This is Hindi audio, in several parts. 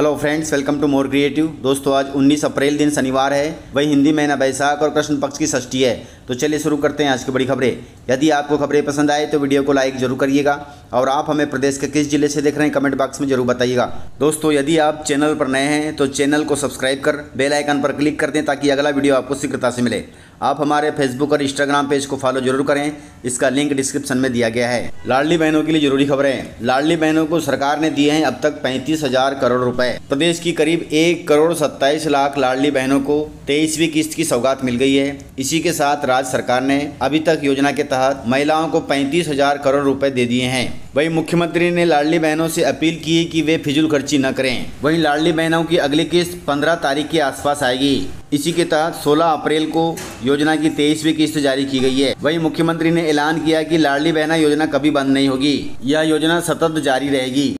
Hello friends, welcome to more creative. दोस्तों, आज 19 अप्रैल दिन शनिवार है, वही हिंदी महीना बैसाख और कृष्ण पक्ष की षष्ठी है। तो चलिए शुरू करते हैं आज की बड़ी खबरें। यदि आपको खबरें पसंद आए तो वीडियो को लाइक जरूर करिएगा और आप हमें प्रदेश के किस जिले से देख रहे हैं कमेंट बॉक्स में जरूर बताइएगा। दोस्तों, यदि आप चैनल पर नए हैं तो चैनल को सब्सक्राइब कर बेल आइकन पर क्लिक कर दें ताकि अगला वीडियो आपको शीघ्रता से मिले। आप हमारे फेसबुक और इंस्टाग्राम पेज को फॉलो जरूर करें, इसका लिंक डिस्क्रिप्शन में दिया गया है। लाडली बहनों के लिए जरूरी खबरें। लाडली बहनों को सरकार ने दिए हैं अब तक 35,000 करोड़ रुपए। प्रदेश की करीब 1,27,00,000 लाडली बहनों को 23वीं किस्त की सौगात मिल गई है। इसी के साथ राज्य सरकार ने अभी तक योजना के तहत महिलाओं को 35,000 करोड़ रुपए दे दिए हैं। वहीं मुख्यमंत्री ने लाडली बहनों से अपील की है कि वे फिजूल खर्ची न करें। वहीं लाडली बहनों की अगली किस्त 15 तारीख के आसपास आएगी। इसी के तहत 16 अप्रैल को योजना की 23वीं किस्त जारी की गई है। वहीं मुख्यमंत्री ने ऐलान किया कि लाडली बहना योजना कभी बंद नहीं होगी, यह योजना सतत जारी रहेगी।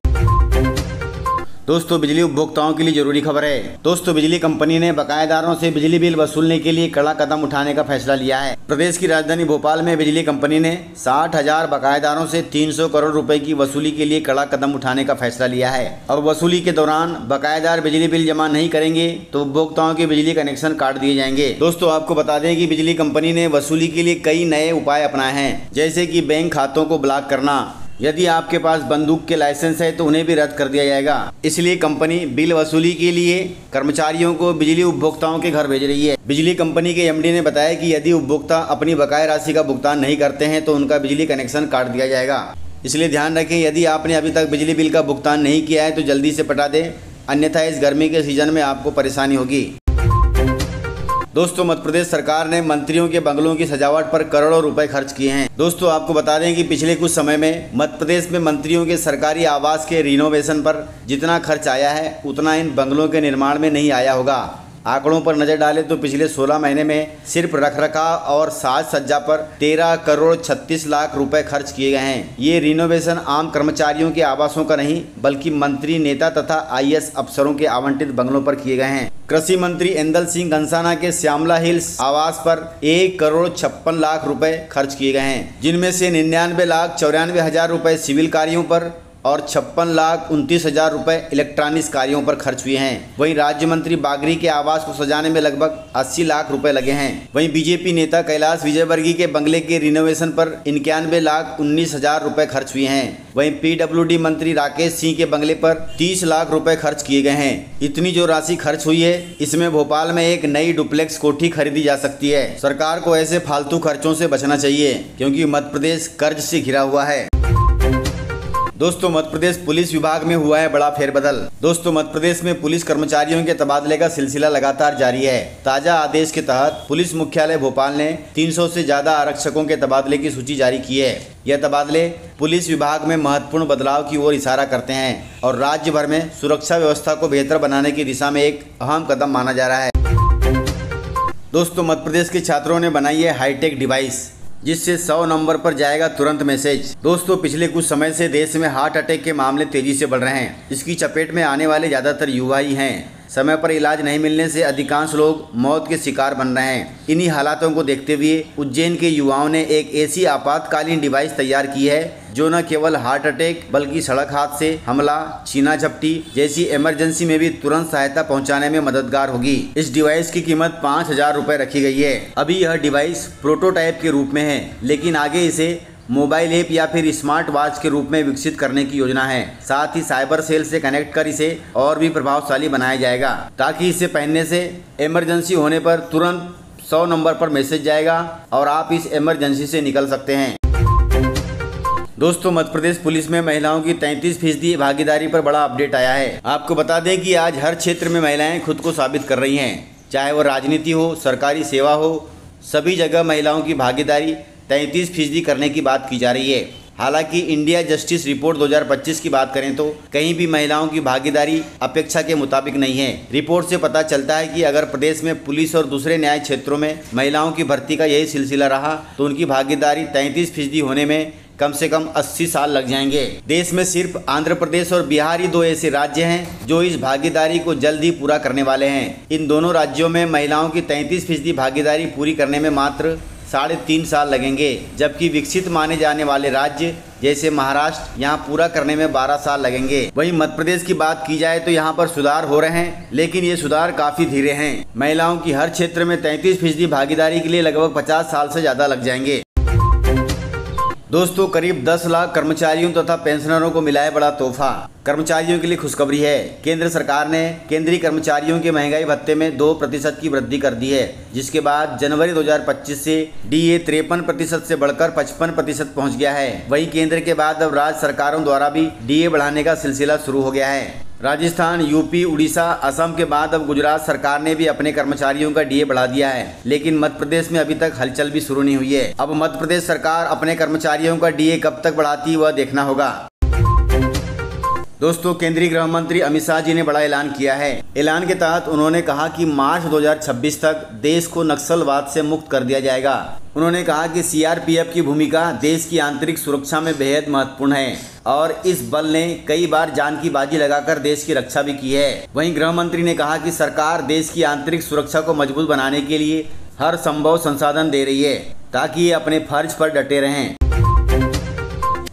दोस्तों, बिजली उपभोक्ताओं के लिए जरूरी खबर है। दोस्तों, बिजली कंपनी ने बकायेदारों से बिजली बिल वसूलने के लिए कड़ा कदम उठाने का फैसला लिया है। प्रदेश की राजधानी भोपाल में बिजली कंपनी ने 60,000 बकायेदारों से 300 करोड़ रुपए की वसूली के लिए कड़ा कदम उठाने का फैसला लिया है। और वसूली के दौरान बकायेदार बिजली बिल जमा नहीं करेंगे तो उपभोक्ताओं के बिजली कनेक्शन काट दिए जाएंगे। दोस्तों, आपको बता दें कि बिजली कंपनी ने वसूली के लिए कई नए उपाय अपनाए हैं, जैसे कि बैंक खातों को ब्लॉक करना। यदि आपके पास बंदूक के लाइसेंस है तो उन्हें भी रद्द कर दिया जाएगा। इसलिए कंपनी बिल वसूली के लिए कर्मचारियों को बिजली उपभोक्ताओं के घर भेज रही है। बिजली कंपनी के एमडी ने बताया कि यदि उपभोक्ता अपनी बकाया राशि का भुगतान नहीं करते हैं तो उनका बिजली कनेक्शन काट दिया जाएगा। इसलिए ध्यान रखें, यदि आपने अभी तक बिजली बिल का भुगतान नहीं किया है तो जल्दी से पटा दें, अन्यथा इस गर्मी के सीजन में आपको परेशानी होगी। दोस्तों, मध्य प्रदेश सरकार ने मंत्रियों के बंगलों की सजावट पर करोड़ों रुपए खर्च किए हैं। दोस्तों, आपको बता दें कि पिछले कुछ समय में मध्य प्रदेश में मंत्रियों के सरकारी आवास के रिनोवेशन पर जितना खर्च आया है उतना इन बंगलों के निर्माण में नहीं आया होगा। आंकड़ों पर नजर डालें तो पिछले 16 महीने में सिर्फ रखरखाव और साज सज्जा पर 13 करोड़ 36 लाख रुपए खर्च किए गए हैं। ये रिनोवेशन आम कर्मचारियों के आवासों का नहीं बल्कि मंत्री, नेता तथा IAS अफसरों के आवंटित बंगलों पर किए गए हैं। कृषि मंत्री ऐंदल सिंह कंषाना के श्यामला हिल्स आवास पर 1 करोड़ 56 लाख रुपए खर्च किए गए हैं, जिनमें से 99,94,000 रुपए सिविल कार्यों पर और 56,29,000 रुपए इलेक्ट्रॉनिक्स कार्यों पर खर्च हुए हैं। वहीं राज्य मंत्री बागरी के आवास को सजाने में लगभग 80 लाख रुपए लगे हैं। वहीं बीजेपी नेता कैलाश विजयवर्गीय के बंगले के रिनोवेशन पर 91,19,000 रुपए खर्च हुए हैं। वहीं PWD मंत्री राकेश सिंह के बंगले पर 30 लाख रुपए खर्च किए गए हैं। इतनी जो राशि खर्च हुई है, इसमें भोपाल में एक नई डुप्लेक्स कोठी खरीदी जा सकती है। सरकार को ऐसे फालतू खर्चों से बचना चाहिए क्योंकि मध्य प्रदेश कर्ज से घिरा हुआ है। दोस्तों, मध्य प्रदेश पुलिस विभाग में हुआ है बड़ा फेरबदल। दोस्तों, मध्य प्रदेश में पुलिस कर्मचारियों के तबादले का सिलसिला लगातार जारी है। ताजा आदेश के तहत पुलिस मुख्यालय भोपाल ने 300 से ज्यादा आरक्षकों के तबादले की सूची जारी की है। यह तबादले पुलिस विभाग में महत्वपूर्ण बदलाव की ओर इशारा करते हैं और राज्य भर में सुरक्षा व्यवस्था को बेहतर बनाने की दिशा में एक अहम कदम माना जा रहा है। दोस्तों, मध्य प्रदेश के छात्रों ने बनाई है हाईटेक डिवाइस जिससे 100 नंबर पर जाएगा तुरंत मैसेज। दोस्तों, पिछले कुछ समय से देश में हार्ट अटैक के मामले तेजी से बढ़ रहे हैं। इसकी चपेट में आने वाले ज़्यादातर युवा ही हैं। समय पर इलाज नहीं मिलने से अधिकांश लोग मौत के शिकार बन रहे हैं। इन्हीं हालातों को देखते हुए उज्जैन के युवाओं ने एक ऐसी आपातकालीन डिवाइस तैयार की है जो न केवल हार्ट अटैक बल्कि सड़क हादसे, हमला, छीना झपटी जैसी इमरजेंसी में भी तुरंत सहायता पहुंचाने में मददगार होगी। इस डिवाइस की कीमत 5,000 रुपए रखी गई है। अभी यह डिवाइस प्रोटोटाइप के रूप में है, लेकिन आगे इसे मोबाइल ऐप या फिर स्मार्ट वॉच के रूप में विकसित करने की योजना है। साथ ही साइबर सेल से कनेक्ट कर इसे और भी प्रभावशाली बनाया जाएगा ताकि इसे पहनने से इमरजेंसी होने पर तुरंत 100 नंबर पर मैसेज जाएगा और आप इस इमरजेंसी से निकल सकते हैं। दोस्तों, मध्य प्रदेश पुलिस में महिलाओं की 33% भागीदारी पर बड़ा अपडेट आया है। आपको बता दें कि आज हर क्षेत्र में महिलाएं खुद को साबित कर रही हैं, चाहे वो राजनीति हो, सरकारी सेवा हो, सभी जगह महिलाओं की भागीदारी 33% करने की बात की जा रही है। हालांकि इंडिया जस्टिस रिपोर्ट 2025 की बात करें तो कहीं भी महिलाओं की भागीदारी अपेक्षा के मुताबिक नहीं है। रिपोर्ट से पता चलता है कि अगर प्रदेश में पुलिस और दूसरे न्याय क्षेत्रों में महिलाओं की भर्ती का यही सिलसिला रहा तो उनकी भागीदारी 33% होने में कम से कम 80 साल लग जाएंगे। देश में सिर्फ आंध्र प्रदेश और बिहार ही 2 ऐसे राज्य हैं जो इस भागीदारी को जल्द ही पूरा करने वाले हैं। इन दोनों राज्यों में महिलाओं की 33% भागीदारी पूरी करने में मात्र 3.5 साल लगेंगे, जबकि विकसित माने जाने वाले राज्य जैसे महाराष्ट्र यहाँ पूरा करने में 12 साल लगेंगे। वहीं मध्य प्रदेश की बात की जाए तो यहाँ पर सुधार हो रहे हैं, लेकिन ये सुधार काफी धीरे हैं। महिलाओं की हर क्षेत्र में 33% भागीदारी के लिए लगभग 50 साल से ज्यादा लग जाएंगे। दोस्तों, करीब 10 लाख कर्मचारियों तथा पेंशनरों को मिला है बड़ा तोहफा। कर्मचारियों के लिए खुशखबरी है। केंद्र सरकार ने केंद्रीय कर्मचारियों के महंगाई भत्ते में 2% की वृद्धि कर दी है, जिसके बाद जनवरी 2025 से डीए 53% से बढ़कर 55% पहुंच गया है। वहीं केंद्र के बाद अब राज्य सरकारों द्वारा भी डीए बढ़ाने का सिलसिला शुरू हो गया है। राजस्थान, यूपी, उड़ीसा, असम के बाद अब गुजरात सरकार ने भी अपने कर्मचारियों का डीए बढ़ा दिया है, लेकिन मध्य प्रदेश में अभी तक हलचल भी शुरू नहीं हुई है। अब मध्य प्रदेश सरकार अपने कर्मचारियों का डीए कब तक बढ़ाती है वह देखना होगा। दोस्तों, केंद्रीय गृह मंत्री अमित शाह जी ने बड़ा ऐलान किया है। ऐलान के तहत उन्होंने कहा कि मार्च 2026 तक देश को नक्सलवाद से मुक्त कर दिया जाएगा। उन्होंने कहा कि सीआरपीएफ की भूमिका देश की आंतरिक सुरक्षा में बेहद महत्वपूर्ण है और इस बल ने कई बार जान की बाजी लगाकर देश की रक्षा भी की है। वहीं गृह मंत्री ने कहा कि सरकार देश की आंतरिक सुरक्षा को मजबूत बनाने के लिए हर संभव संसाधन दे रही है ताकि ये अपने फर्ज पर डटे रहें।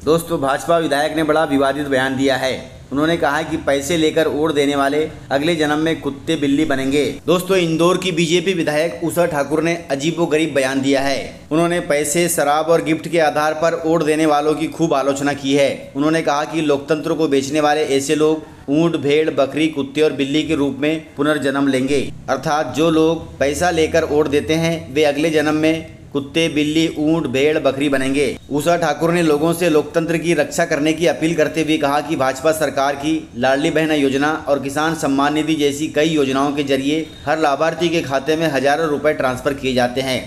दोस्तों, भाजपा विधायक ने बड़ा विवादित बयान दिया है। उन्होंने कहा कि पैसे लेकर वोट देने वाले अगले जन्म में कुत्ते बिल्ली बनेंगे। दोस्तों, इंदौर की बीजेपी विधायक उषा ठाकुर ने अजीबोगरीब बयान दिया है। उन्होंने पैसे, शराब और गिफ्ट के आधार पर वोट देने वालों की खूब आलोचना की है। उन्होंने कहा कि लोकतंत्र को बेचने वाले ऐसे लोग ऊंट, भेड़, बकरी, कुत्ते और बिल्ली के रूप में पुनर्जन्म लेंगे। अर्थात जो लोग पैसा लेकर वोट देते हैं वे अगले जन्म में कुत्ते, बिल्ली, ऊंट, भेड़, बकरी बनेंगे। उषा ठाकुर ने लोगों से लोकतंत्र की रक्षा करने की अपील करते हुए कहा कि भाजपा सरकार की लाडली बहना योजना और किसान सम्मान निधि जैसी कई योजनाओं के जरिए हर लाभार्थी के खाते में हजारों रुपए ट्रांसफर किए जाते हैं।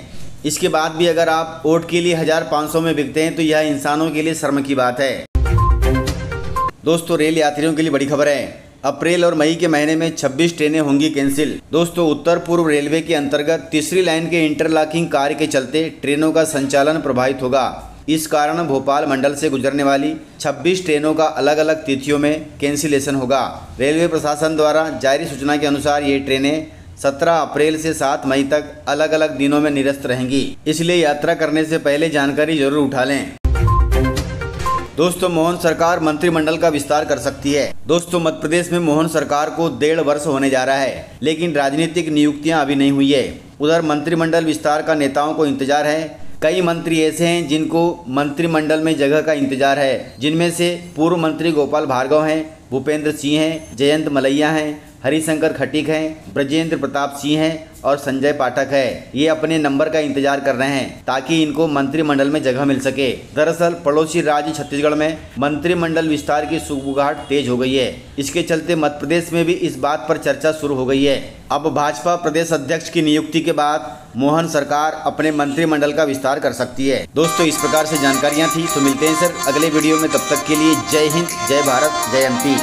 इसके बाद भी अगर आप वोट के लिए 1500 में बिकते हैं तो यह इंसानों के लिए शर्म की बात है। दोस्तों, रेल यात्रियों के लिए बड़ी खबर है। अप्रैल और मई के महीने में 26 ट्रेनें होंगी कैंसिल। दोस्तों, उत्तर पूर्व रेलवे के अंतर्गत तीसरी लाइन के इंटरलॉकिंग कार्य के चलते ट्रेनों का संचालन प्रभावित होगा। इस कारण भोपाल मंडल से गुजरने वाली 26 ट्रेनों का अलग अलग तिथियों में कैंसिलेशन होगा। रेलवे प्रशासन द्वारा जारी सूचना के अनुसार ये ट्रेनें 17 अप्रैल से 7 मई तक अलग अलग दिनों में निरस्त रहेंगी, इसलिए यात्रा करने से पहले जानकारी जरूर उठा लें। दोस्तों, मोहन सरकार मंत्रिमंडल का विस्तार कर सकती है। दोस्तों, मध्य प्रदेश में मोहन सरकार को 1.5 वर्ष होने जा रहा है, लेकिन राजनीतिक नियुक्तियां अभी नहीं हुई है। उधर मंत्रिमंडल विस्तार का नेताओं को इंतजार है। कई मंत्री ऐसे हैं जिनको मंत्रिमंडल में जगह का इंतजार है, जिनमें से पूर्व मंत्री गोपाल भार्गव हैं, भूपेंद्र सिंह हैं, जयंत मलैया हैं, हरिशंकर खटीक हैं, ब्रजेंद्र प्रताप सिंह हैं और संजय पाठक है। ये अपने नंबर का इंतजार कर रहे हैं ताकि इनको मंत्रिमंडल में जगह मिल सके। दरअसल पड़ोसी राज्य छत्तीसगढ़ में मंत्रिमंडल विस्तार की सुगबुगाहट तेज हो गई है। इसके चलते मध्य प्रदेश में भी इस बात पर चर्चा शुरू हो गई है। अब भाजपा प्रदेश अध्यक्ष की नियुक्ति के बाद मोहन सरकार अपने मंत्रिमंडल का विस्तार कर सकती है। दोस्तों, इस प्रकार से जानकारियां थी। तो मिलते हैं सर अगले वीडियो में, तब तक के लिए जय हिंद, जय भारत, जय एमपी।